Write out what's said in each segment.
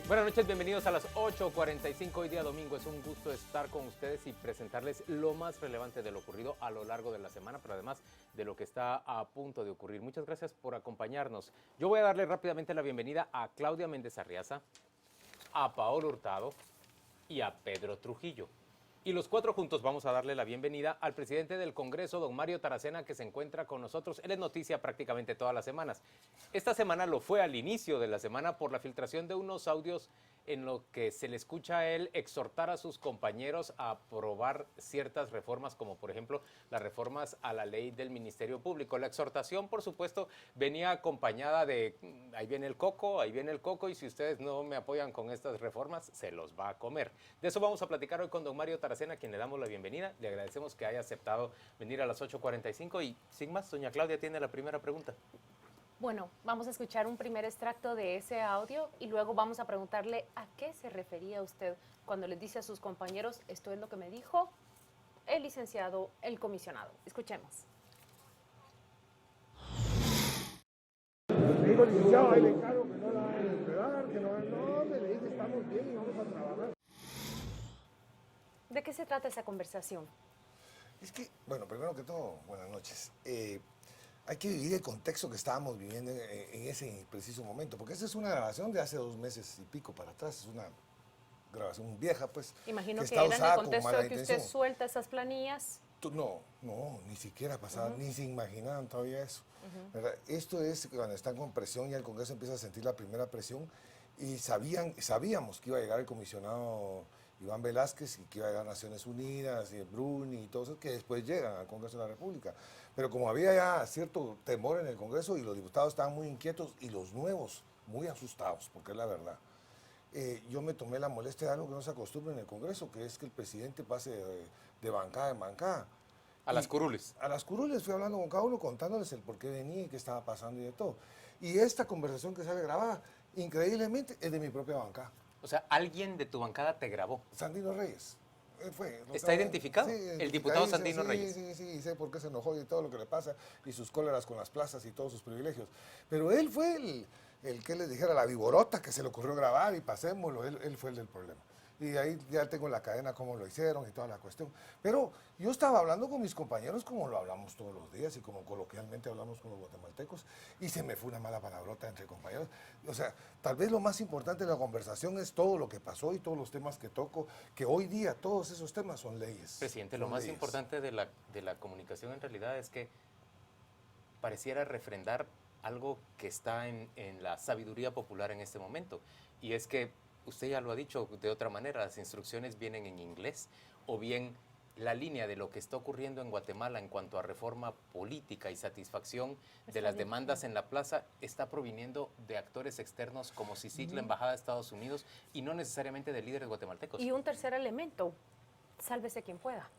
Buenas noches, bienvenidos a las 8:45, hoy día domingo. Es un gusto estar con ustedes y presentarles lo más relevante de lo ocurrido a lo largo de la semana, pero además de lo que está a punto de ocurrir. Muchas gracias por acompañarnos. Yo voy a darle rápidamente la bienvenida a Claudia Méndez Arriaza, a Paolo Hurtado y a Pedro Trujillo. Y los cuatro juntos vamos a darle la bienvenida al presidente del Congreso, don Mario Taracena, que se encuentra con nosotros. Él es noticia prácticamente todas las semanas. Esta semana lo fue al inicio de la semana por la filtración de unos audios en lo que se le escucha a él exhortar a sus compañeros a aprobar ciertas reformas, como por ejemplo las reformas a la ley del Ministerio Público. La exhortación, por supuesto, venía acompañada de ahí viene el coco, y si ustedes no me apoyan con estas reformas, se los va a comer. De eso vamos a platicar hoy con don Mario Taracena, a quien le damos la bienvenida. Le agradecemos que haya aceptado venir a las 8:45 y sin más, doña Claudia tiene la primera pregunta. Bueno, vamos a escuchar un primer extracto de ese audio y luego vamos a preguntarle a qué se refería usted cuando les dice a sus compañeros, esto es lo que me dijo el licenciado, el comisionado. Escuchemos. Le digo, licenciado, ahí le encargo que no la vayan a enredar, que no, le dije, estamos bien y vamos a trabajar. ¿De qué se trata esa conversación? Es que, bueno, primero que todo, buenas noches. Hay que vivir el contexto que estábamos viviendo en ese preciso momento, porque esa es una grabación de hace 2 meses y pico para atrás, es una grabación vieja, pues. Imagino que está era en el usada con contexto mala de que usted intención. suelta esas planillas. No, ni siquiera pasaba, ni se imaginaban todavía eso. ¿Verdad? Esto es cuando están con presión y el Congreso empieza a sentir la primera presión y sabíamos que iba a llegar el comisionado Iván Velázquez y que iba a llegar Naciones Unidas y el Bruni y todo eso, que después llegan al Congreso de la República. Pero como había ya cierto temor en el Congreso y los diputados estaban muy inquietos y los nuevos muy asustados, porque es la verdad, yo me tomé la molestia de algo que no se acostumbra en el Congreso, que es que el presidente pase de bancada en bancada. A las curules. A las curules fui hablando con cada uno, contándoles el por qué venía y qué estaba pasando y de todo. Y esta conversación que sale grabada, increíblemente, es de mi propia bancada. O sea, alguien de tu bancada te grabó. Sandino Reyes. Él fue. ¿Está identificado? El diputado Sandino Reyes. Sí, sé por qué se enojó y todo lo que le pasa, y sus cóleras con las plazas y todos sus privilegios. Pero él fue el que les dijera la viborota que se le ocurrió grabar y pasémoslo, él fue el del problema. Y ahí ya tengo la cadena cómo lo hicieron y toda la cuestión. Pero yo estaba hablando con mis compañeros como lo hablamos todos los días y como coloquialmente hablamos con los guatemaltecos, y se me fue una mala palabrota entre compañeros. O sea, tal vez lo más importante de la conversación es todo lo que pasó y todos los temas que toco, que hoy día todos esos temas son leyes. Presidente, lo más importante de la comunicación en realidad es que pareciera refrendar algo que está en la sabiduría popular en este momento, y es que usted ya lo ha dicho de otra manera, las instrucciones vienen en inglés, o bien la línea de lo que está ocurriendo en Guatemala en cuanto a reforma política y satisfacción de las demandas en la plaza está proviniendo de actores externos como CICIG, la Embajada de Estados Unidos, y no necesariamente de líderes guatemaltecos. Y un tercer elemento, sálvese quien pueda.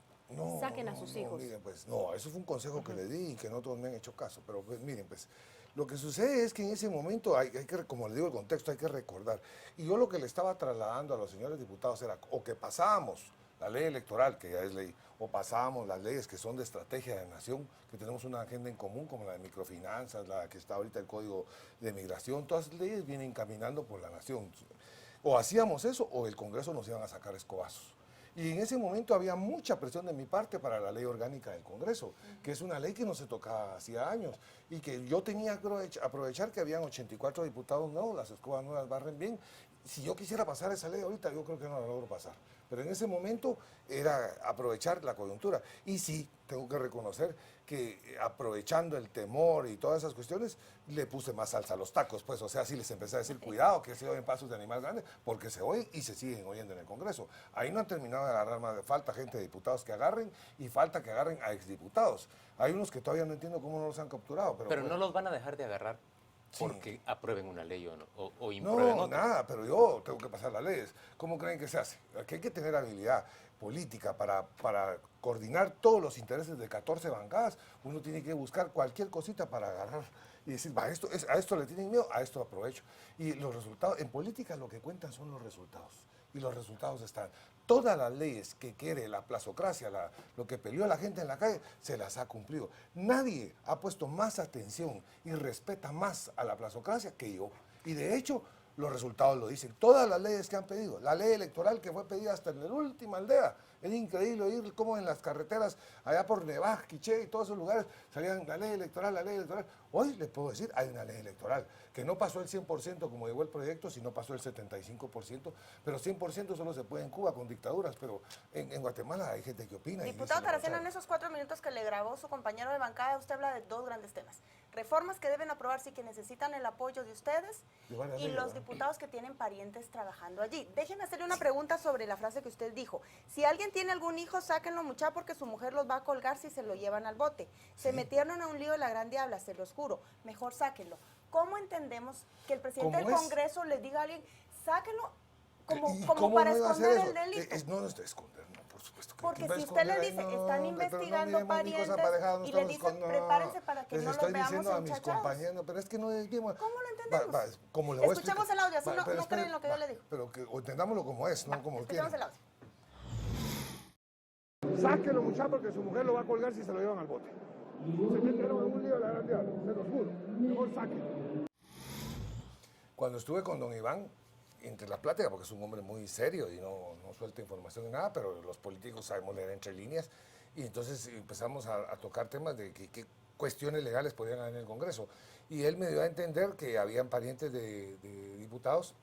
Saquen a sus hijos. Miren, pues, eso fue un consejo que le di y que no todos me han hecho caso. Pero pues, miren, pues, lo que sucede es que en ese momento hay que, como le digo, el contexto hay que recordar. Y yo lo que le estaba trasladando a los señores diputados era o que pasábamos la ley electoral, que ya es ley, o pasábamos las leyes que son de estrategia de nación, que tenemos una agenda en común, como la de microfinanzas, la que está ahorita el Código de Migración, todas las leyes vienen caminando por la nación. O hacíamos eso o el Congreso nos iban a sacar escobazos. Y en ese momento había mucha presión de mi parte para la ley orgánica del Congreso, que es una ley que no se tocaba hacía años y que yo tenía que aprovechar que habían 84 diputados nuevos, las escobas nuevas barren bien. Si yo quisiera pasar esa ley ahorita, yo creo que no la logro pasar. Pero en ese momento era aprovechar la coyuntura. Y sí, tengo que reconocer que aprovechando el temor y todas esas cuestiones, le puse más salsa a los tacos, pues, o sea, sí les empecé a decir, cuidado, que se oyen pasos de animal grande, porque se oyen y se siguen oyendo en el Congreso. Ahí no han terminado de agarrar más, falta gente de diputados que agarren y falta que agarren a exdiputados. Hay unos que todavía no entiendo cómo no los han capturado. Pero bueno, no los van a dejar de agarrar porque aprueben una ley o imprueben otra. Nada, pero yo tengo que pasar las leyes. ¿Cómo creen que se hace? Aquí hay que tener habilidad política para coordinar todos los intereses de 14 bancadas. Uno tiene que buscar cualquier cosita para agarrar y decir, a esto le tienen miedo, a esto aprovecho. Y los resultados, en política lo que cuentan son los resultados. Y los resultados están. Todas las leyes que quiere la plazocracia, lo que peleó la gente en la calle, se las ha cumplido. Nadie ha puesto más atención y respeta más a la plazocracia que yo. Y de hecho, los resultados lo dicen. Todas las leyes que han pedido, la ley electoral que fue pedida hasta en la última aldea, es increíble oír cómo en las carreteras, allá por Nevaj, Quiché y todos esos lugares, salían la ley electoral, la ley electoral. Hoy les puedo decir, hay una ley electoral, que no pasó el 100% como llegó el proyecto, sino pasó el 75%, pero 100% solo se puede en Cuba con dictaduras, pero en Guatemala hay gente que opina. Diputado Taracena, en esos 4 minutos que le grabó su compañero de bancada, usted habla de 2 grandes temas. Reformas que deben aprobarse y que necesitan el apoyo de ustedes y los diputados que tienen parientes trabajando allí. Déjeme hacerle una pregunta sobre la frase que usted dijo. Si alguien tiene algún hijo, sáquenlo mucha porque su mujer los va a colgar si se lo llevan al bote. Se metieron a un lío de la gran diabla, se los juro. Mejor sáquenlo. ¿Cómo entendemos que el presidente del Congreso les diga a alguien, sáquenlo como para esconder el delito? No es de esconder, no, por supuesto. Porque si usted le dice, están investigando parientes y le dice, prepárense para que no los veamos diciendo a mis enchachados. compañeros, pero es que no es... ¿Cómo lo entendemos? Como le voy a Escuchemos el audio, así no creen lo que yo le digo. Pero que entendámoslo como es, no como quieren. Escuchemos el audio. Sáquenlo, muchachos, porque su mujer lo va a colgar si se lo llevan al bote. Se metieron en un lío de la gran diabla, se los juro. Mejor sáquenlo. Cuando estuve con don Iván, entre la plática, porque es un hombre muy serio y no suelta información ni nada, pero los políticos sabemos leer entre líneas, y entonces empezamos a tocar temas de qué cuestiones legales podían haber en el Congreso. Y él me dio a entender que habían parientes de diputados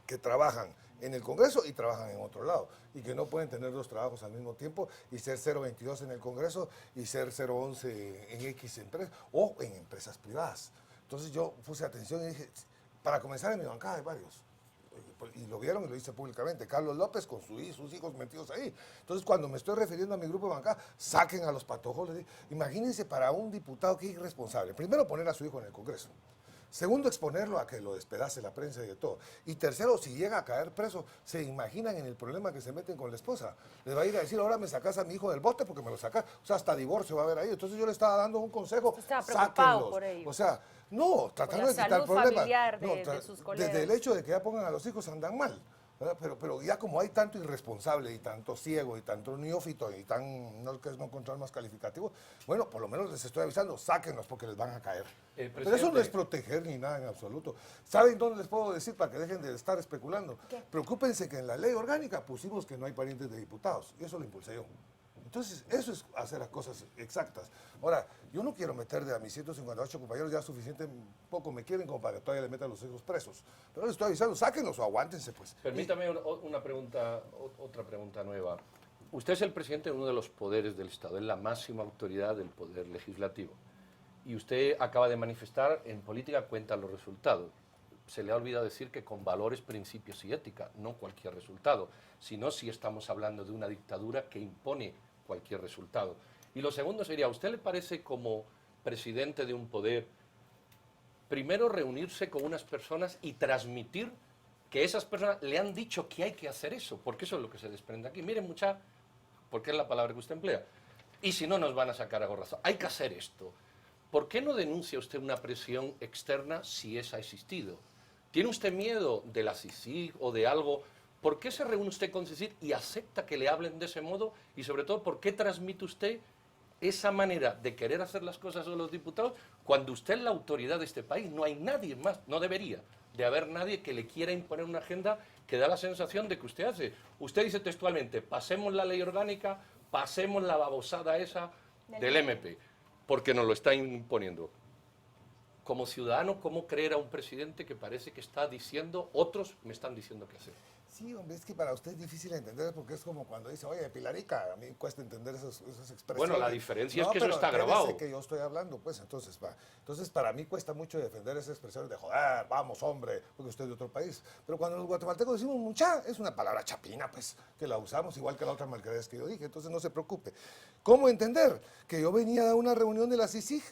que trabajan en el Congreso y trabajan en otro lado, y que no pueden tener 2 trabajos al mismo tiempo y ser 022 en el Congreso y ser 011 en X empresas o en empresas privadas. Entonces yo puse atención y dije, para comenzar en mi bancada hay varios, y lo vieron y lo hice públicamente, Carlos López con sus hijos metidos ahí. Entonces cuando me estoy refiriendo a mi grupo de bancada, saquen a los patojos. Imagínense para un diputado que es irresponsable, primero poner a su hijo en el Congreso. Segundo, exponerlo a que lo despedace la prensa y de todo. Y tercero, si llega a caer preso, se imaginan en el problema que se meten con la esposa. Les va a ir a decir, ahora me sacas a mi hijo del bote porque me lo sacas. O sea, hasta divorcio va a haber ahí. Entonces yo le estaba dando un consejo, Estaba preocupado sáquenlos. por ello. O sea, no, tratando de quitar salud problemas. familiar No, de sus colegas. desde el hecho de que ya pongan a los hijos andan mal. ¿Verdad? Pero ya como hay tanto irresponsable y tanto ciego y tanto neófito y tan, no que es no encontrar más calificativo, bueno, por lo menos les estoy avisando, sáquenlos porque les van a caer. Pero eso no es proteger ni nada en absoluto. ¿Saben dónde les puedo decir para que dejen de estar especulando? ¿Qué? Preocúpense que en la ley orgánica pusimos que no hay parientes de diputados, y eso lo impulsé yo. Entonces, eso es hacer las cosas exactas. Ahora, yo no quiero meter de a mis 158 compañeros, ya suficiente poco me quieren como para que todavía le metan los hijos presos. Pero les estoy avisando, sáquenlos o aguántense, pues. Permítame una pregunta, otra pregunta nueva. Usted es el presidente de uno de los poderes del Estado, es la máxima autoridad del poder legislativo. Y usted acaba de manifestar, en política cuentan los resultados. Se le ha olvidado decir que con valores, principios y ética, no cualquier resultado, sino si estamos hablando de una dictadura que impone cualquier resultado. Y lo segundo sería, ¿a usted le parece como presidente de un poder, primero reunirse con unas personas y transmitir que esas personas le han dicho que hay que hacer eso? Porque eso es lo que se desprende aquí. Miren, mucha, porque es la palabra que usted emplea. Y si no, nos van a sacar a gorrazo. Hay que hacer esto. ¿Por qué no denuncia usted una presión externa si esa ha existido? ¿Tiene usted miedo de la CICIG o de algo? ¿Por qué se reúne usted con CICIG y acepta que le hablen de ese modo? Y sobre todo, ¿por qué transmite usted esa manera de querer hacer las cosas a los diputados cuando usted es la autoridad de este país? No hay nadie más, no debería de haber nadie que le quiera imponer una agenda que da la sensación de que usted hace. Usted dice textualmente, pasemos la ley orgánica, pasemos la babosada esa del MP, porque nos lo está imponiendo. Como ciudadano, ¿cómo creer a un presidente que parece que está diciendo, otros me están diciendo qué hacer? Sí, hombre, es que para usted es difícil entender porque es como cuando dice, oye, Pilarica, a mí cuesta entender esas expresiones. Bueno, la diferencia es que eso pero está grabado. que yo estoy hablando, pues, entonces para mí cuesta mucho defender esas expresiones de joder, vamos, hombre, porque usted es de otro país. Pero cuando los guatemaltecos decimos mucha, es una palabra chapina, pues, que la usamos igual que la otra malcriadez que yo dije, entonces no se preocupe. ¿Cómo entender? Que yo venía a una reunión de la CICIG,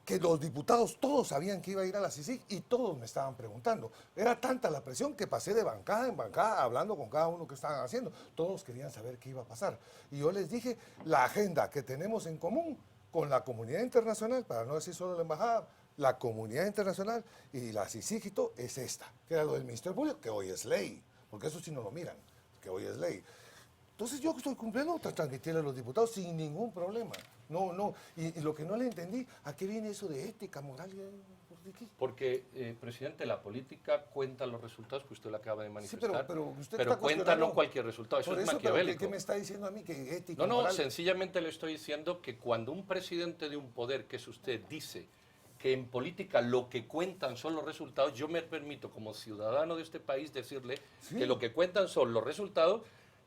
que los diputados todos sabían que iba a ir a la CICIG y todos me estaban preguntando. Era tanta la presión que pasé de bancada en bancada hablando con cada uno que estaban haciendo. Todos querían saber qué iba a pasar. Y yo les dije, la agenda que tenemos en común con la comunidad internacional, para no decir solo la embajada, la comunidad internacional y la CICIG y todo, es esta, que era lo del Ministerio Público, que hoy es ley, porque eso sí no lo miran, que hoy es ley. Entonces yo estoy cumpliendo, transmitirle a los diputados sin ningún problema. No. Y lo que no le entendí, ¿a qué viene eso de ética, moral? ¿De qué? Porque, presidente, la política cuenta los resultados que usted le acaba de manifestar, pero usted pero está cuenta cuestionando. no cualquier resultado, eso Por es eso, pero maquiavélico. ¿qué me está diciendo a mí que ética, No, moral? sencillamente le estoy diciendo que cuando un presidente de un poder, que es usted, dice que en política lo que cuentan son los resultados, yo me permito como ciudadano de este país decirle que lo que cuentan son los resultados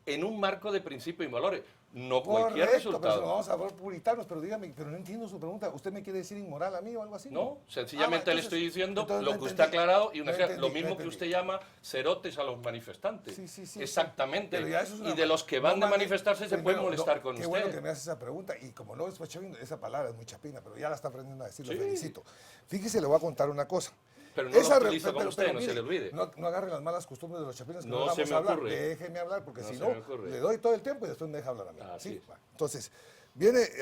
en un marco de principios y valores, no cualquier Correcto, resultado. pero vamos a ver puritanos, pero dígame, pero no entiendo su pregunta. ¿Usted me quiere decir inmoral a mí o algo así? No, sencillamente le entonces- estoy diciendo entonces lo no que usted ha entendí. aclarado y No lo entendí, mismo no que entendí. usted llama cerotes a los manifestantes. Sí. Exactamente. Pero ya eso es una Y de los que van no de manifestarse se pueden molestar con Qué usted. bueno que me hace esa pregunta. Y como no después esa palabra es muy chapina, pero ya la está aprendiendo a decir, lo Sí. felicito. Fíjese, le voy a contar una cosa. Pero no lo Esa utilizo con usted, no se mire, le olvide. No agarre las malas costumbres de los chapines que No no vamos se me a hablar. ocurre. Déjeme hablar, porque No si se no, me ocurre. le doy todo el tiempo y después me deja hablar a mí. Así es. Bueno, entonces,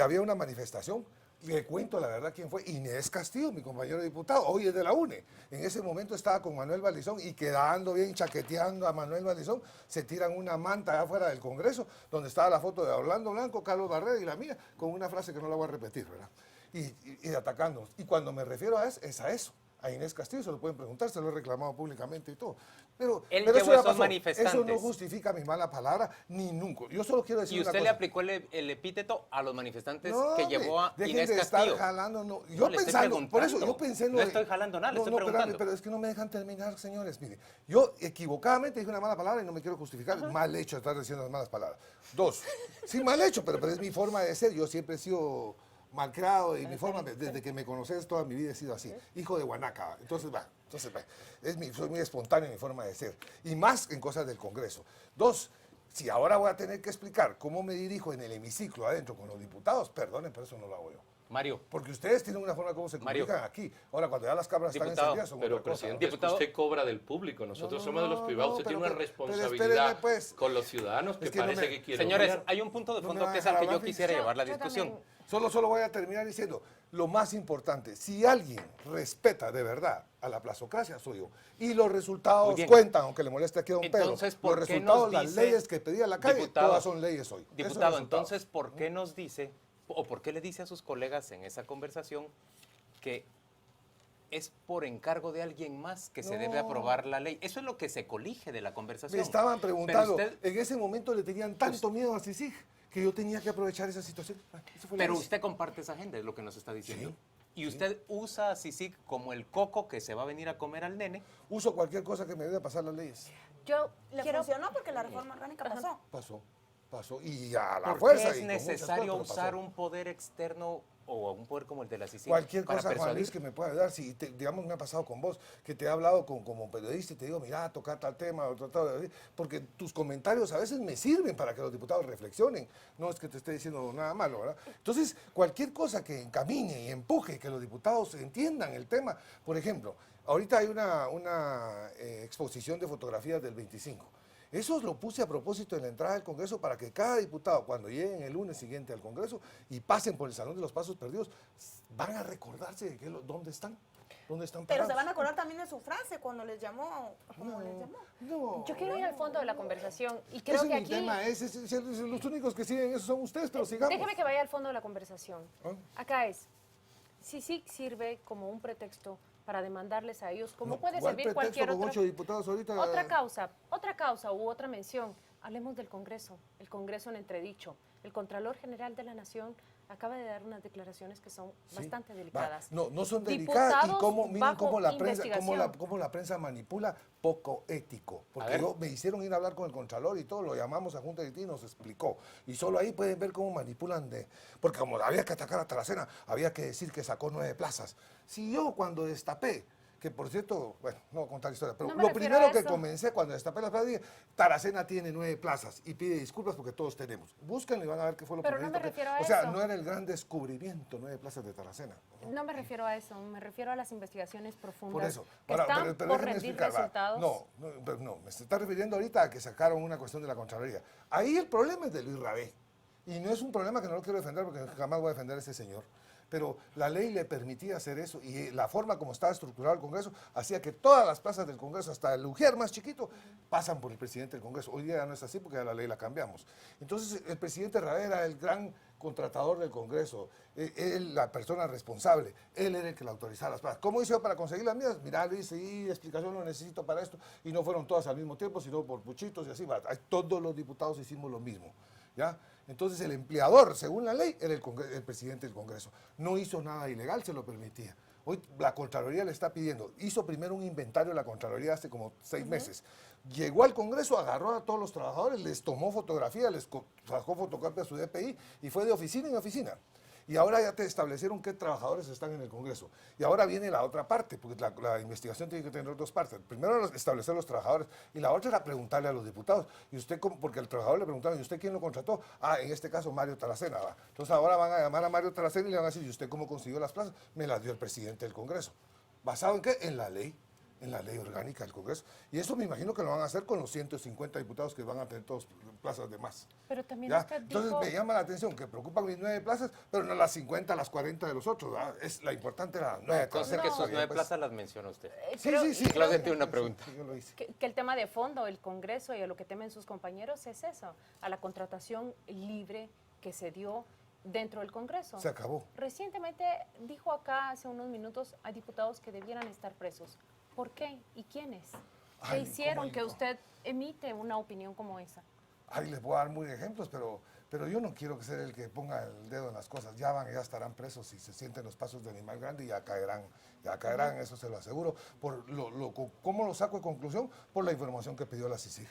había una manifestación, le cuento la verdad quién fue, Inés Castillo, mi compañero diputado, hoy es de la UNE. En ese momento estaba con Manuel Valizón y quedando bien, chaqueteando a Manuel Valizón, se tiran una manta allá afuera del Congreso, donde estaba la foto de Orlando Blanco, Carlos Barrera y la mía, con una frase que no la voy a repetir, ¿verdad? Y atacándonos. Y cuando me refiero a eso, es a eso. A Inés Castillo se lo pueden preguntar, se lo he reclamado públicamente y todo. Pero Él llevó ya esos pasó. manifestantes. Eso no justifica mi mala palabra, ni nunca. Yo solo quiero decir Y una usted le cosa. aplicó el epíteto a los manifestantes No, que hombre, llevó a dejen Inés de Castillo. estar jalando, no. No, Yo le estoy pensando, por eso preguntando. yo pensé en lo No de- estoy jalando nada, le estoy espérame, preguntando. pero es que no me dejan terminar, señores. Mire, yo equivocadamente dije una mala palabra y no me quiero justificar. Mal hecho estar diciendo las malas palabras. Dos, sí, mal hecho, pero es mi forma de ser. Yo siempre he sido malcriado y mi forma, desde que me conoces toda mi vida he sido así. Hijo de Guanaca. Entonces va. Soy muy espontáneo en mi forma de ser. Y más en cosas del Congreso. Dos, si ahora voy a tener que explicar cómo me dirijo en el hemiciclo adentro con los diputados, perdonen, pero eso no lo hago yo. Mario, Porque ustedes tienen una forma como se Mario. comunican aquí. Ahora, cuando ya las cámaras están Diputado, encendidas, son Pero, otra cosa, ¿no? presidente, es que Diputado. usted cobra del público, nosotros somos de los privados, usted tiene una pero responsabilidad espéreme, pues. con los ciudadanos que, Es que no parece me- que quiere señores, obviar. hay un punto de No fondo me que es van a al que yo hablar, quisiera llevar la yo discusión. también. Solo voy a terminar diciendo, lo más importante, si alguien respeta de verdad a la plazocracia, soy yo. Y los Muy resultados bien. cuentan, aunque le moleste aquí a don Pedro. Entonces, ¿por Los qué resultados, nos las dice- leyes que pedía la calle, Diputado, todas son leyes hoy. Esos Diputado, resultados. entonces, ¿por qué nos dice, o por qué le dice a sus colegas en esa conversación que es por encargo de alguien más que se debe No. aprobar la ley? Eso es lo que se colige de la conversación. Me estaban preguntando, Pero usted, en ese momento le tenían tanto miedo a CICIG que yo tenía que aprovechar esa situación. Eso fue lo pero que hice. usted comparte esa agenda, es lo que nos está diciendo. Sí, Y usted usa a CICIG como el coco que se va a venir a comer al nene. Uso cualquier cosa que me ayude a pasar las leyes. Yo Le quiero... funcionó porque la reforma orgánica pasó. Pasó. Y a la ¿Por qué fuerza. es y con muchas necesario cosas, pero usar pasó. un poder externo o un poder como el de la CICIG Cualquier para cosa, Juan persuadir? Luis, que me pueda ayudar. Si, digamos, me ha pasado con vos, que te he hablado como periodista y te digo, mira, tocar tal tema, o tratado de... Porque tus comentarios a veces me sirven para que los diputados reflexionen. No es que te esté diciendo nada malo, ¿verdad? Entonces, cualquier cosa que encamine y empuje que los diputados entiendan el tema. Por ejemplo, ahorita hay una exposición de fotografías del 25. Eso lo puse a propósito en la entrada del Congreso para que cada diputado, cuando lleguen el lunes siguiente al Congreso y pasen por el Salón de los Pasos Perdidos, van a recordarse de dónde están Pero parados. se van a acordar también de su frase cuando les llamó. Como les llamó. No, Yo quiero ir al fondo de la conversación y creo ese que es mi aquí... tema, los únicos que siguen eso son ustedes, pero sigamos. Déjeme que vaya al fondo de la conversación. ¿Ah? Acá es, CICIG sirve como un pretexto para demandarles a ellos, como No, puede ¿cuál servir pretexto cualquier con otra, 8 diputados ahorita? otra causa u otra mención. Hablemos del Congreso, el Congreso en entredicho. El Contralor General de la Nación acaba de dar unas declaraciones que son Sí, bastante va. delicadas. No son delicadas y Diputados miren bajo cómo la prensa, investigación. cómo la prensa manipula poco ético. Porque ver. me hicieron ir a hablar con el Contralor y todo, lo llamamos a Junta Directiva y nos explicó. Y solo ahí pueden ver cómo manipulan porque como había que atacar a Taracena, había que decir que sacó 9 plazas. Si yo cuando destapé, que por cierto, bueno, no voy a contar historia, pero No me lo refiero primero a que eso. comencé cuando destapé las plazas, dije, Taracena tiene 9 plazas y pide disculpas porque todos tenemos. Búsquenlo y van a ver qué fue lo Pero no primerito me refiero a O sea, eso. no era el gran descubrimiento, 9 plazas de Taracena. No me refiero a eso, me refiero a las investigaciones profundas Por eso. que Ahora, están pero por déjenme rendir explicar, va. resultados. No, me está refiriendo ahorita a que sacaron una cuestión de la Contraloría. Ahí el problema es de Luis Rabé. Y no es un problema que no lo quiero defender porque jamás voy a defender a ese señor. pero la ley le permitía hacer eso y la forma como estaba estructurado el Congreso hacía que todas las plazas del Congreso, hasta el Ujier más chiquito, pasan por el presidente del Congreso. Hoy día ya no es así porque ya la ley la cambiamos. Entonces el presidente Rabel era el gran contratador del Congreso, él la persona responsable, él era el que le autorizaba las plazas. ¿Cómo hizo para conseguir las mías? Mirá, Luis, sí, explicación lo necesito para esto, y no fueron todas al mismo tiempo, sino por puchitos y así, todos los diputados hicimos lo mismo, ¿ya? Entonces el empleador, según la ley, era el presidente del Congreso. No hizo nada ilegal, se lo permitía. Hoy la Contraloría le está pidiendo, hizo primero un inventario la Contraloría hace como 6 meses. Llegó al Congreso, agarró a todos los trabajadores, les tomó fotografía, les sacó fotocopia a su DPI y fue de oficina en oficina. Y ahora ya te establecieron qué trabajadores están en el Congreso. Y ahora viene la otra parte, porque la investigación tiene que tener 2 partes. Primero establecer los trabajadores y la otra era preguntarle a los diputados. Y usted, porque al trabajador le preguntaban, ¿y usted quién lo contrató? Ah, en este caso Mario Taracena. Va. Entonces ahora van a llamar a Mario Taracena y le van a decir, ¿y usted cómo consiguió las plazas? Me las dio el presidente del Congreso. ¿Basado en qué? En la ley orgánica del Congreso. Y eso me imagino que lo van a hacer con los 150 diputados que van a tener todas plazas de más. Pero también ¿Ya? usted dijo... Entonces me llama la atención que preocupan mis 9 plazas, pero no las 50, las 40 de los otros. ¿verdad? Es la importante era las 9 plazas. Entonces que sus 9 pues. plazas las menciona usted. Sí. Claudia tiene una pregunta. Sí, yo lo hice. Que el tema de fondo, el Congreso y a lo que temen sus compañeros es eso, a la contratación libre que se dio dentro del Congreso. Se acabó. Recientemente dijo acá hace unos minutos a diputados que debieran estar presos. ¿Por qué? ¿Y quiénes? ¿Qué Ay, hicieron ¿cómo que no? usted emite una opinión como esa? Ay, les voy a dar muy ejemplos, pero yo no quiero ser el que ponga el dedo en las cosas. Ya estarán presos y se sienten los pasos de animal grande y ya caerán, eso se lo aseguro. ¿Cómo lo saco de conclusión? Por la información que pidió la CICIG,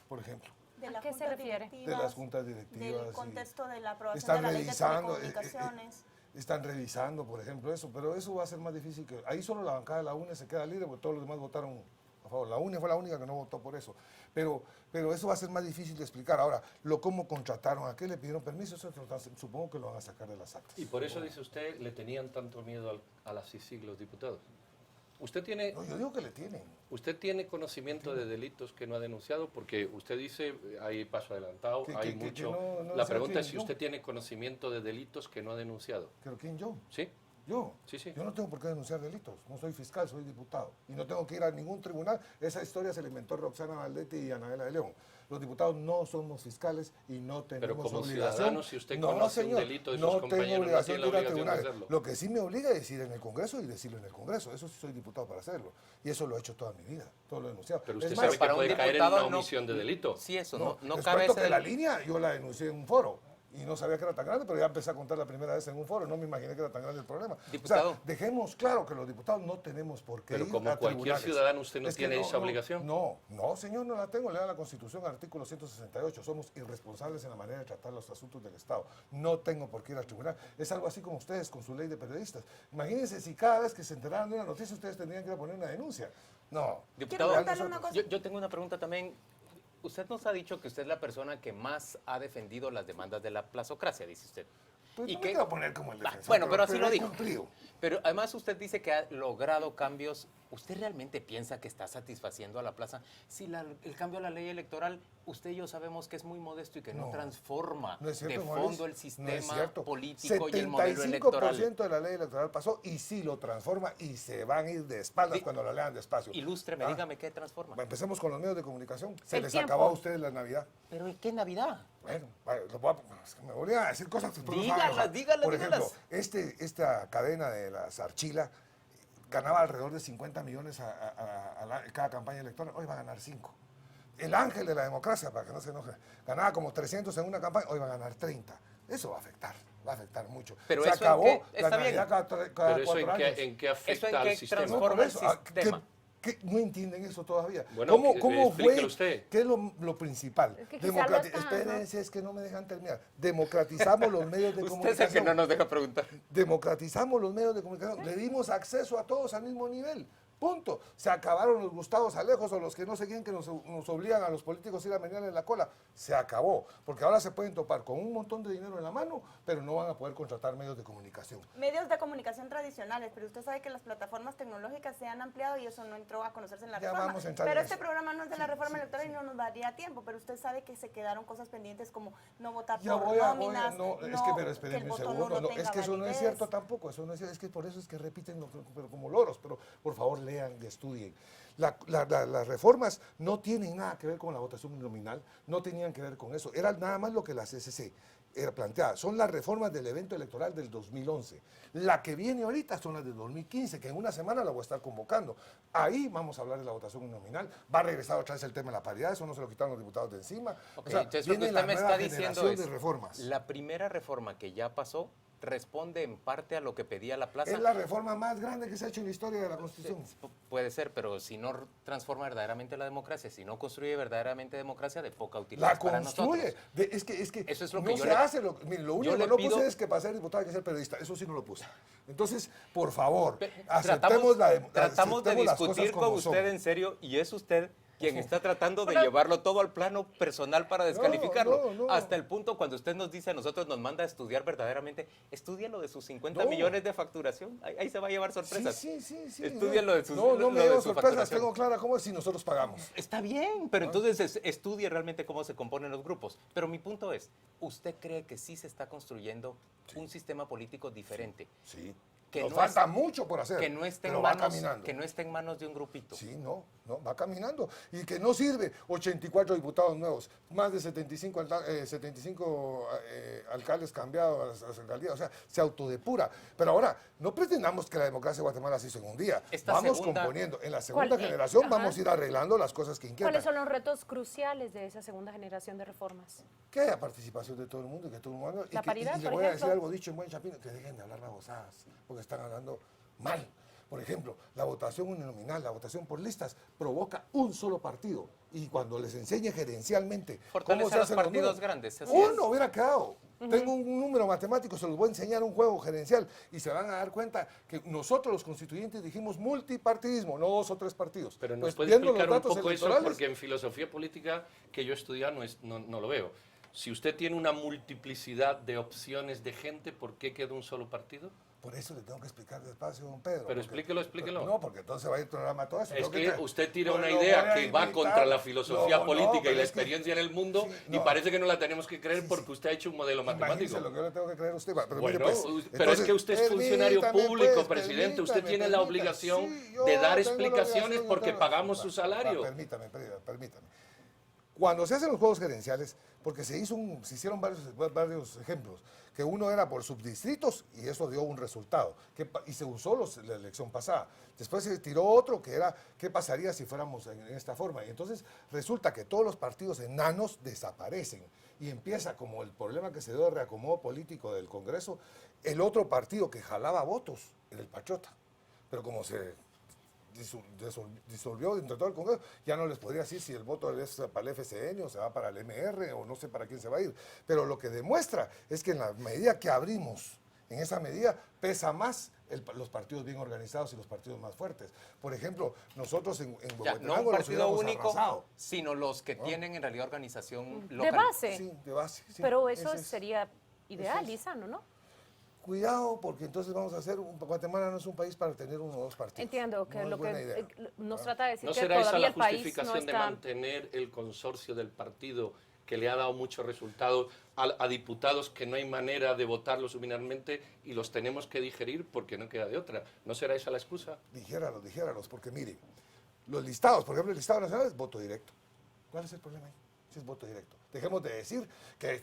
por ejemplo. ¿A qué se refiere? De las juntas directivas. Del contexto de la aprobación Están de la ley de revisando, telecomunicaciones. están revisando, por ejemplo, eso, pero eso va a ser más difícil que... Ahí solo la bancada de la UNE se queda libre, porque todos los demás votaron a favor. La UNE fue la única que no votó por eso. Pero eso va a ser más difícil de explicar. Ahora, cómo contrataron, a qué le pidieron permiso, eso supongo que lo van a sacar de las actas. Y por eso, dice usted, le tenían tanto miedo a la CICIG los diputados. ¿Usted tiene, No, yo digo que le tienen. ¿Usted tiene conocimiento de delitos que no ha denunciado? Porque usted dice, hay paso adelantado, hay mucho... La pregunta es si usted tiene conocimiento de delitos que no ha denunciado. ¿Pero quién yo? ¿Sí? Yo. Sí. Yo no tengo por qué denunciar delitos. No soy fiscal, soy diputado. Y no tengo que ir a ningún tribunal. Esa historia se la inventó Roxana Valdetti y Anabela de León. Los diputados no somos fiscales y no tenemos Pero como obligación. ciudadano, si usted conoce un delito de sus compañeros, no tiene la obligación de hacerlo. Lo que sí me obliga es ir en el Congreso y decirlo en el Congreso. Eso sí soy diputado para hacerlo. Y eso lo he hecho toda mi vida. Todo lo he denunciado. Pero usted Es sabe más, que para un puede caer en diputado una no- omisión de delito. Sí, eso, no les cabe cuento ese que la del- línea yo la denuncié en un foro y no sabía que era tan grande, pero ya empecé a contar la primera vez en un foro, no me imaginé que era tan grande el problema. Diputado. O sea, dejemos claro que los diputados no tenemos por qué Pero ir como a cualquier tribunales. ciudadano, usted no Es que tiene esa obligación. No, señor, no la tengo. Lea la Constitución, artículo 168. Somos irresponsables en la manera de tratar los asuntos del Estado. No tengo por qué ir al tribunal. Es algo así como ustedes con su ley de periodistas. Imagínense si cada vez que se enteraran de una noticia ustedes tendrían que ir a poner una denuncia. No. Diputado, preguntarle una cosa. yo tengo una pregunta también. Usted nos ha dicho que usted es la persona que más ha defendido las demandas de la plazocracia, dice usted. Pues ¿Y no qué? me voy a poner como el defensor. Bueno, pero así lo he dijo. cumplido. Pero además usted dice que ha logrado cambios. ¿Usted realmente piensa que está satisfaciendo a la plaza? Si el cambio a la ley electoral, usted y yo sabemos que es muy modesto y que no, No. transforma No es cierto, de Mauricio. fondo el No es sistema cierto. político y el modelo electoral. 75% de la ley electoral pasó y sí lo transforma y se van a ir de espaldas cuando la lean despacio. Ilústreme, Ah, dígame qué transforma. bueno, empecemos con los medios de comunicación. Se El les tiempo. acabó a ustedes la Navidad. ¿Pero en qué Navidad? Bueno, es que me volví a decir cosas que después no Dígalas, saben. dígalas, Por ejemplo, dígalas. esta cadena de la Sarchila ganaba alrededor de 50 millones a cada campaña electoral. Hoy va a ganar 5. El ángel de la democracia, para que no se enoje, ganaba como 300 en una campaña, hoy va a ganar 30. Eso va a afectar mucho. Pero se eso en acabó qué- la está bien. Navidad cada Pero eso 4 años. en qué ¿Eso afecta en al qué sistema. transforma el Por eso, sistema? No entienden eso todavía. Bueno, ¿Cómo explíquelo fue? usted. ¿Qué es lo principal? Es que quizá lo está, Espérense, es que no me dejan terminar. Democratizamos los medios de Usted es comunicación. el que no nos deja preguntar. Democratizamos los medios de comunicación. Le dimos acceso a todos al mismo nivel. Punto. Se acabaron los Gustavos Alejos o los que no sé quién que nos obligan a los políticos a ir a menearle en la cola. Se acabó. Porque ahora se pueden topar con un montón de dinero en la mano, pero no van a poder contratar medios de comunicación. Medios de comunicación tradicionales, pero usted sabe que las plataformas tecnológicas se han ampliado y eso no entró a conocerse en la Ya reforma. vamos a entrar Pero en este eso. programa no es de la reforma electoral y no nos daría tiempo, pero usted sabe que se quedaron cosas pendientes como no votar por nóminas, pero que espérenme el un voto segundo, nulo no, tenga es que eso no es validez. cierto tampoco, eso no es cierto, es que por eso es que repiten pero como loros, pero por favor lean y estudien. Las reformas no tienen nada que ver con la votación nominal, no tenían que ver con eso, era nada más lo que la CCC era planteada. Son las reformas del evento electoral del 2011. La que viene ahorita son las del 2015, que en una semana la voy a estar convocando. Ahí vamos a hablar de la votación nominal. Va a regresar otra vez el tema de la paridad, eso no se lo quitaron los diputados de encima. Ok, O sea, entonces lo que viene usted la me nueva está diciendo generación es, de reformas. la primera reforma que ya pasó responde en parte a lo que pedía la plaza. Es la reforma más grande que se ha hecho en la historia de la Constitución. Puede ser, pero si no transforma verdaderamente la democracia, si no construye verdaderamente democracia, de poca utilidad La para construye. nosotros. Es que Eso es lo no que yo se le- hace. Mire, lo único le que no pido- puse es que para ser diputado hay que ser periodista. Eso sí no lo puse. Entonces, por favor, Tratamos, aceptemos tratamos de aceptemos las cosas discutir con como usted son. en serio y es usted quien está tratando de Pero- llevarlo todo al plano personal para descalificarlo. no. Hasta el punto cuando usted nos dice a nosotros, nos manda a estudiar verdaderamente, estudie lo de sus 50 No. millones de facturación. Ahí se va a llevar sorpresas. Sí. Estudien lo de sus No lo me de llevo su sorpresas. facturación. Tengo clara cómo es si nosotros pagamos. Está bien, pero entonces estudie realmente cómo se componen los grupos. Pero mi punto es, ¿usted cree que sí se está construyendo un sistema político diferente? Sí. Que Nos no falta es- mucho por hacer. Que no esté pero en va manos, caminando. que no esté en manos de un grupito. Sí, no, va caminando. Y que no sirve 84 diputados nuevos, más de 75 alcaldes cambiados a las alcaldías, o sea, se autodepura. Pero ahora, no pretendamos que la democracia de Guatemala se hizo en un día. Esta Vamos segunda- componiendo. En la segunda ¿Cuál, generación ajá. vamos a ir arreglando las cosas que inquietan. ¿Cuáles son los retos cruciales de esa segunda generación de reformas? Que haya participación de todo el mundo y que todo el mundo... La paridad, y le por voy a decir ejemplo. algo dicho en buen chapín, que dejen de hablar babosadas, porque están hablando mal. Por ejemplo, la votación uninominal, la votación por listas, provoca un solo partido. Y cuando les enseñe gerencialmente Fortalece cómo se a los hacen los partidos números, grandes, así uno es. hubiera quedado. Tengo un número matemático, se los voy a enseñar un juego gerencial y se van a dar cuenta que nosotros los constituyentes dijimos multipartidismo, no 2 o 3 partidos. Pero nos Pues, puede viendo los explicar un datos poco eso, electorales, porque en filosofía política que yo he estudiado no lo veo. Si usted tiene una multiplicidad de opciones de gente, ¿por qué queda un solo partido? por eso le tengo que explicar despacio, don Pedro. Pero porque- explíquelo. No, porque entonces va a ir el programa todo eso. Es Tengo que tra- usted tira No, una lo voy idea a que va invitar. contra la filosofía No, política y pero la es que- experiencia en el mundo sí, y no. parece que no la tenemos que creer Sí, porque sí. usted ha hecho un modelo Imagínese matemático. lo que yo le tengo que creer a usted. Pero Bueno, mire, pues, pero es entonces, que usted es funcionario permítame, público, pues, presidente. Usted permítame, tiene la permítame. obligación Sí, yo de dar tengo la explicaciones obligación, yo porque tengo- pagamos su salario. Permítame. Cuando se hacen los juegos gerenciales, porque se hicieron varios ejemplos, que uno era por subdistritos y eso dio un resultado, y se usó la elección pasada. Después se tiró otro que era, ¿qué pasaría si fuéramos en esta forma? Y entonces resulta que todos los partidos enanos desaparecen y empieza como el problema que se dio de reacomodo político del Congreso, el otro partido que jalaba votos, era el Pachota, pero como se disolvió dentro de todo el Congreso, ya no les podría decir si el voto es para el FCN o se va para el MR o no sé para quién se va a ir. Pero lo que demuestra es que en la medida que abrimos, en esa medida pesa más los partidos bien organizados y los partidos más fuertes. Por ejemplo, nosotros en Ya, Huehuetenango no un los partido hubiéramos único, arrasado. sino los que tienen en realidad organización De local. base. Sí, de base. Sí, Pero eso ese es. sería ideal ese y es. sano, ¿no? Cuidado, porque entonces vamos a hacer, Guatemala no es un país para tener uno o dos partidos. Entiendo que No es lo que buena idea. nos trata de decir ¿No que será esa todavía la el país no justificación de está... mantener el consorcio del partido que le ha dado muchos resultados a diputados que no hay manera de votarlos subminarmente y los tenemos que digerir porque no queda de otra? ¿No será esa la excusa? Dijéralos, porque miren, los listados, por ejemplo, el listado nacional es voto directo. ¿Cuál es el problema ahí? Si es voto directo. Dejemos de decir que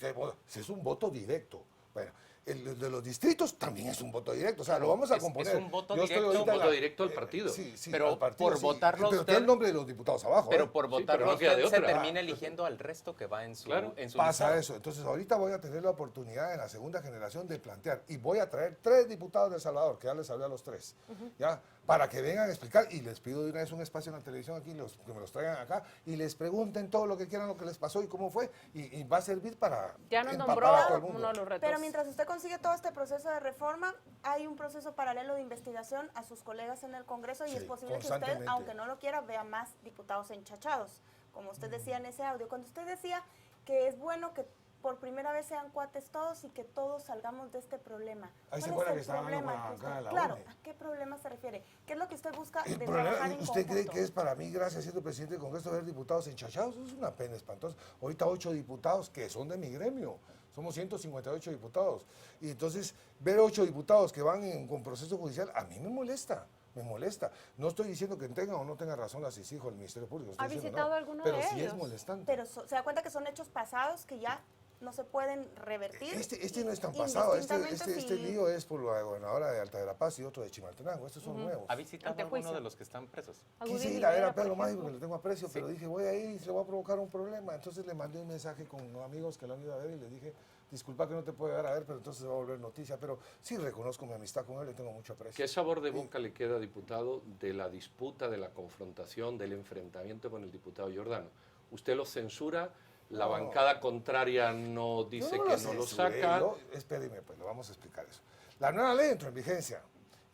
si es un voto directo. Bueno, el de los distritos también es un voto directo. O sea, lo vamos a Es componer. un voto Yo estoy directo. ahorita en Voto directo al partido. Sí, Pero al partido, por sí. votarlo Pero usted- tiene el nombre de los diputados abajo. Pero por Sí, votarlo pero no queda de usted se otra. termina eligiendo al resto que va en su, Claro. en su Pasa listado. eso. Entonces, ahorita voy a tener la oportunidad en la segunda generación de plantear. Y voy a traer 3 diputados de El Salvador, que ya les hablé a los 3. ¿Ya? Para que vengan a explicar. Y les pido de una vez un espacio en la televisión aquí, que me los traigan acá. Y les pregunten todo lo que quieran, lo que les pasó y cómo fue. Y va a servir para Ya nos empapar nombró a todo el mundo. uno de los retos. Pero mientras usted consigue todo este proceso de reforma, hay un proceso paralelo de investigación a sus colegas en el Congreso y Sí, es posible que usted, constantemente. aunque no lo quiera, vea más diputados enchachados, como usted decía en ese audio. Cuando usted decía que es bueno que por primera vez sean cuates todos y que todos salgamos de este problema. Ahí se ¿Cuál acuerda es que el estaba hablando problema con que usted- acá la Claro, UNE. ¿a qué problema se refiere? ¿Qué es lo que usted busca El de problema, trabajar en ¿usted cree conjunto? que es para mí, gracias siendo presidente del Congreso, ver diputados enchachados? Eso es una pena espantosa. Ahorita 8 diputados que son de mi gremio. Somos 158 diputados. Y entonces, ver 8 diputados que van con proceso judicial, a mí me molesta. Me molesta. No estoy diciendo que tenga o no tenga razón la CICIG o el Ministerio Público. Estoy ¿Ha diciendo visitado no, alguno pero de sí es ellos? molestante. Pero se da cuenta que son hechos pasados que ya no se pueden revertir. Este no es tan pasado. Este Indistintamente si- lío es por la gobernadora de Alta de la Paz y otro de Chimaltenango. Estos son nuevos. ¿Ha visitado Ante alguno juicio. de los que están presos? Agustín Quise ir a ver Rivera, a Pedro por Mágico, ejemplo. porque le tengo aprecio, pero dije, voy a ir y se le va a provocar un problema. Entonces le mandé un mensaje con amigos que lo han ido a ver y le dije, disculpa que no te puedo llegar a ver, pero entonces se va a volver noticia. Pero sí reconozco mi amistad con él, le tengo mucho aprecio. ¿Qué sabor de boca le queda, diputado, de la disputa, de la confrontación, del enfrentamiento con el diputado Giordano? Usted lo censura, la No. bancada contraria no dice Yo que no lo censuré, saca. Espéreme, pues lo vamos a explicar eso. La nueva ley entró en vigencia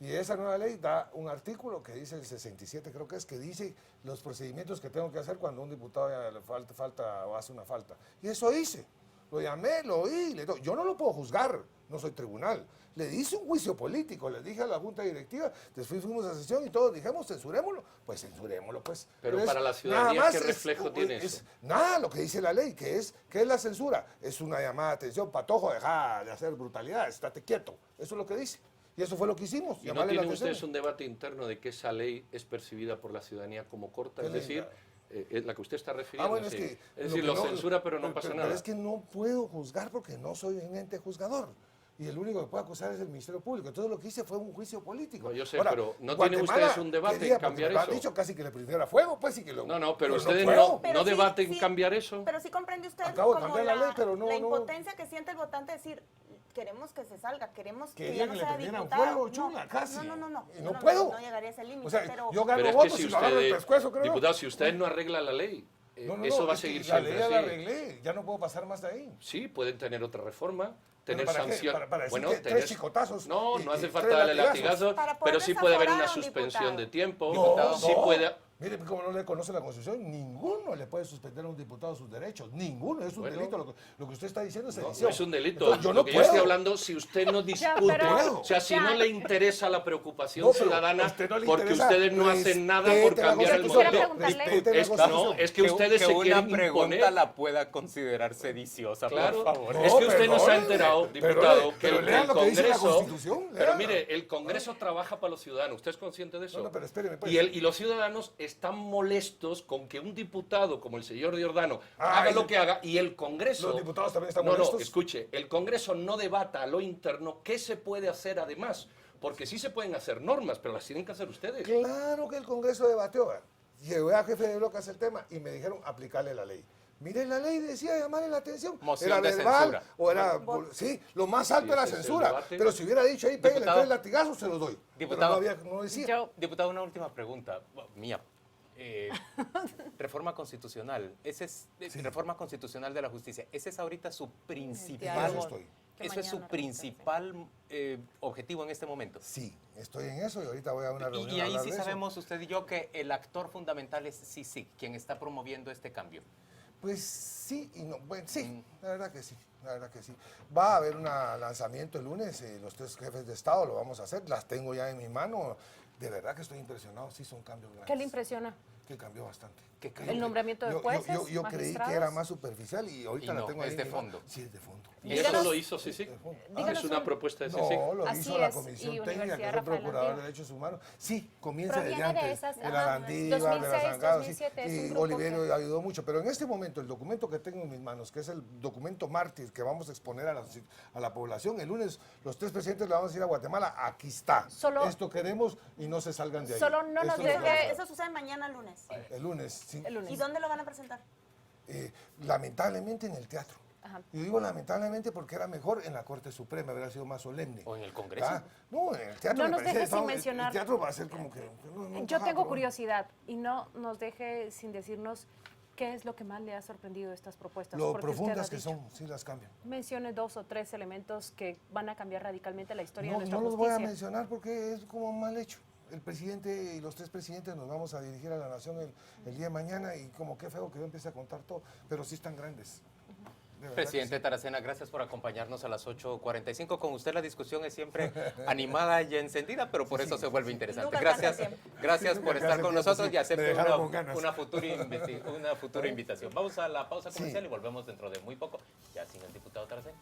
y esa nueva ley da un artículo que dice el 67, creo que es, que dice los procedimientos que tengo que hacer cuando un diputado ya le falta o hace una falta. Y eso hice. Lo llamé, lo oí, yo no lo puedo juzgar, no soy tribunal. Le hice un juicio político, le dije a la junta directiva, después fuimos a sesión y todos dijimos, censurémoslo. Pues censurémoslo, pues. Pero es- para la nada ciudadanía, más ¿qué reflejo tiene eso? Nada, lo que dice la ley, ¿qué es la censura? Es una llamada de atención, patojo, deja de hacer brutalidades, estate quieto. Eso es lo que dice. Y eso fue lo que hicimos. ¿Y no llamarle la tienen ustedes atención. un debate interno de que esa ley es percibida por la ciudadanía como corta? Qué Es decir, linda. Es la que usted está refiriendo. Bueno, sí. es que... Es decir, lo censura, pero no pasa nada. Pero es que no puedo juzgar porque no soy un ente juzgador. Y el único que puede acusar es el Ministerio Público. Entonces lo que hice fue un juicio político. No, yo sé, Ahora, pero ¿no tienen Guatemala ustedes un debate en quería, porque cambiar me lo han eso? dicho casi que le prendiera fuego, pues, y que lo... No, pero ustedes puedo. Pero no sí, debaten sí, cambiar eso. Pero sí comprende usted Acabo de como cambiar la ley, pero no- la no- impotencia que siente el votante decir, queremos que se salga, queremos que Quería ya no que le sea prendieran diputado. fuego, chula, casi. No. Y no puedo. No llegaría a ese límite, O sea, pero... yo gano Pero es que votos si y lo agarro el usted, pescuezo, creo. diputado, si usted no arregla la ley, eso va a es que seguir la siempre ley ya la así. arreglé, ya no puedo pasar más de ahí. Sí, pueden tener otra reforma, ¿Pero tener para qué? sanción. Para decir bueno, que tener... tres chicotazos No, y- no hace y falta tres darle latigazos. latigazos, Para poder pero sí puede haber una desaforar a un suspensión diputado. de tiempo. No, sí no. puede... Mire, como no le conoce la Constitución, ninguno le puede suspender a un diputado sus derechos. Ninguno. Es un Bueno. delito. Lo que usted está diciendo es No, sedición. no es un delito. Entonces, yo Lo no que puedo. yo estoy hablando, si usted no discute, pero- o sea, si ya. no le interesa la preocupación No, pero ciudadana, a usted no le porque interesa. ustedes no hacen nada por Respete la cambiar el Constitución. Quisiera modelo. preguntarle- Respete la No, Constitución. es que ustedes se una quieren pregunta imponer. la pueda considerar sediciosa, Claro, por favor. es que usted no se ha perdóneme, enterado, pero diputado, que pero el lean lo que dice la Congreso... Constitución, Pero lean. mire, el Congreso trabaja para los ciudadanos, ¿usted es consciente de eso? No, pero espéreme, pues. Y los ciudadanos están molestos con que un diputado como el señor Giordano Ah, haga ese- lo que haga y el Congreso... Los diputados también están No, molestos. escuche, el Congreso no debata a lo interno qué se puede hacer además, porque sí se pueden hacer normas, pero las tienen que hacer ustedes. Claro que el Congreso debatió. Llevé a jefe de bloque a hacer el tema y me dijeron aplicarle la ley. Mire, la ley decía llamarle la atención. Moción era de verbal censura. o era... Sí, lo más alto Sí, era ese es el censura. debate. Pero si hubiera dicho ahí, pégale Diputado. 3 latigazos, se los doy. Diputado. Pero no decía. Yo, Diputado, una última pregunta, mía. Reforma constitucional, reforma constitucional de la justicia, ese es ahorita su En principal, eso estoy. Que eso es su mañana principal objetivo en este momento. Sí, estoy en eso y ahorita voy a una reunión Y a ahí hablar sí de eso. sabemos usted y yo que el actor fundamental es CICIG, quien está promoviendo este cambio. Pues sí y no. Bueno, sí, la verdad que sí. La verdad que sí. Va a haber un lanzamiento el lunes, los 3 jefes de Estado lo vamos a hacer, las tengo ya en mi mano. De verdad que estoy impresionado, sí son cambios grandes. ¿qué le impresiona? Que cambió bastante. ¿Qué Que ¿El nombramiento de jueces, Yo creí que magistrados? era más superficial y ahorita Y la no, tengo ahí. es de en mi mano. fondo. Sí, es de fondo. ¿Y eso Díganos- lo hizo CICIG? De fondo. Díganos ¿Es una un- propuesta de CICIG? No, lo Así hizo la es, Comisión y Técnica, que Universidad fue Rafael Procurador de Landívar. Derechos Humanos. Sí, comienza Proviene desde antes. de esas, de ajá, la Landívar, de 2006, la Zangados, 2007, es un y grupo Oliverio que- ayudó mucho. Pero en este momento, el documento que tengo en mis manos, que es el documento mártir que vamos a exponer a la población, el lunes los 3 presidentes le vamos a ir a Guatemala, aquí está. Solo- Esto queremos y no se salgan de ahí. Solo no nos Esto es lo que deje- vamos a hacer. Eso sucede mañana lunes. El lunes, sí. El lunes. ¿Y dónde lo van a presentar? Lamentablemente en el teatro. Ajá. Y digo lamentablemente porque era mejor en la Corte Suprema, hubiera sido más solemne. O en el Congreso. No, en el teatro No me nos parece, deje sin el mencionar- teatro va a ser como que... no Yo encajaba, tengo pero- curiosidad y no nos deje sin decirnos ¿Qué es lo que más le ha sorprendido de estas propuestas? Lo Porque usted profundas ha que dicho, son, sí las cambian. mencione 2 o 3 elementos que van a cambiar radicalmente la historia No, de nuestra no los voy a justicia. mencionar porque es como mal hecho. El presidente y los 3 presidentes nos vamos a dirigir a la nación el día de mañana y como qué feo que yo empiece a contar todo, pero sí están grandes. De verdad Presidente que sí. Taracena, gracias por acompañarnos a las 8:45. Con usted la discusión es siempre animada y encendida, pero por eso se vuelve interesante. Nunca alcanza Gracias, el tiempo. gracias Sí, por nunca estar alcanza con el tiempo, nosotros sí. y acepto Me dejaron con ganas. una futura invitación. Vamos a la pausa comercial Sí. y volvemos dentro de muy poco, ya sin el diputado Taracena.